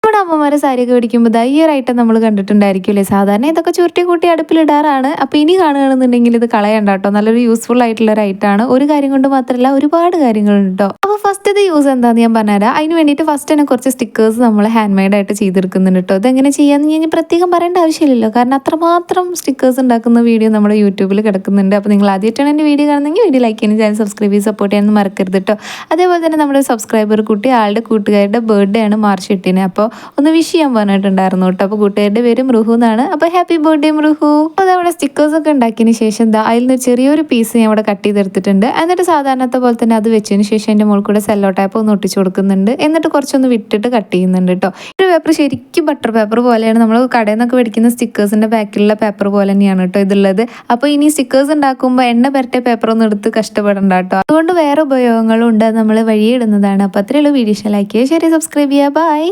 നമ്മുടെ അമ്മമാരെ സാരിയൊക്കെ മേടിക്കുമ്പോൾ ഈ ഒരു ഐറ്റം നമ്മൾ കണ്ടിട്ടുണ്ടായിരിക്കും അല്ലേ. സാധാരണ ഇതൊക്കെ ചുരുട്ടി കൂട്ടി അടുപ്പിലിടാറാണ്. അപ്പോൾ ഇനി കാണുകയാണെന്നുണ്ടെങ്കിൽ ഇത് കളയണ്ട കേട്ടോ. നല്ലൊരു യൂസ്ഫുൾ ആയിട്ടുള്ള ഒരു ഐറ്റമാണ്. ഒരു കാര്യം കൊണ്ട് മാത്രമല്ല ഒരുപാട് കാര്യങ്ങളുണ്ട് കേട്ടോ. അപ്പോൾ ഫസ്റ്റ് ഇത് യൂസ് എന്താണെന്ന് ഞാൻ പറഞ്ഞുതരാം. അതിന് വേണ്ടിയിട്ട് ഫസ്റ്റ് തന്നെ കുറച്ച് സ്റ്റിക്കേഴ്സ് നമ്മൾ ഹാൻഡ് മെയ്ഡ് ആയിട്ട് ചെയ്തെടുക്കുന്നുണ്ട് കേട്ടോ. ഇതെങ്ങനെ ചെയ്യാമെന്ന് ഞാൻ പ്രത്യേകം പറയേണ്ട ആവശ്യമില്ലല്ലോ, കാരണം അത്രമാത്രം സ്റ്റിക്കേഴ്സ് ഉണ്ടാക്കുന്ന വീഡിയോ നമ്മുടെ യൂട്യൂബിൽ കിടക്കുന്നുണ്ട്. അപ്പോൾ നിങ്ങൾ ആദ്യമായിട്ടാണ് എൻ്റെ വീഡിയോ കാണുന്നെങ്കിൽ വീഡിയോ ലൈക്ക് ചെയ്യാനും ചാനൽ സബ്സ്ക്രൈബ് ചെയ്ത് സപ്പോർട്ട് ചെയ്യാനൊന്നും മറക്കരുത് കേട്ടോ. അതേപോലെ തന്നെ നമ്മുടെ സബ്സ്ക്രൈബർ കുട്ടി ആളുടെ കൂട്ടുകാരുടെ ബർത്ത്ഡേ ആണ് മാർച്ച് 8-ന്. അപ്പോൾ ഒന്ന് വിഷ് ചെയ്യാൻ പറഞ്ഞിട്ടുണ്ടായിരുന്നു കേട്ടോ. അപ്പോൾ കൂട്ടുകാരുടെ പേര് മൃഹു എന്നാണ്. അപ്പോൾ ഹാപ്പി ബർത്ത്ഡേ മൃഹു. അപ്പോൾ അതവിടെ സ്റ്റിക്കേഴ്സൊക്കെ ഉണ്ടാക്കിയതിന് ശേഷം അതിൽ നിന്ന് ചെറിയൊരു പീസ് ഞാൻ അവിടെ കട്ട് ചെയ്തെടുത്തിട്ടുണ്ട്. എന്നിട്ട് സാധാരണത്തെ പോലെ തന്നെ അത് വെച്ചതിന് ശേഷം എൻ്റെ മുകളിൽ കൂടെ സെല്ലോ ടൈപ്പ് ഒന്ന് ഒട്ടിച്ചു കൊടുക്കുന്നുണ്ട്. എന്നിട്ട് കുറച്ചൊന്ന് വിട്ടിട്ട് കട്ട് ചെയ്യുന്നുണ്ട് കേട്ടോ. ഒരു പേപ്പർ ശരിക്കും ബട്ടർ പേപ്പർ പോലെയാണ്. നമ്മൾ കടയിൽ നിന്നൊക്കെ മേടിക്കുന്ന സ്റ്റിക്കേഴ്സിൻ്റെ ബാക്കിലുള്ള പേപ്പർ പോലെ തന്നെയാണ് കേട്ടോ ഇതുള്ളത്. അപ്പോൾ ഇനി സ്റ്റിക്കേഴ്സ് ഉണ്ടാക്കുമ്പോൾ എണ്ണ പുരട്ടിയ പേപ്പർ ഒന്നും എടുത്ത് കഷ്ടപ്പെടണ്ട കേട്ടോ. അതുകൊണ്ട് വേറെ ഉപയോഗങ്ങളും ഉണ്ട്, നമ്മൾ വഴിയിടുന്നതാണ്. അപ്പോൾ അത്രയുള്ളൂ. വീഡിയോ ലൈക്ക് ചെയ്യുക, ശരി, സബ്സ്ക്രൈബ് ചെയ്യുക. ബൈ.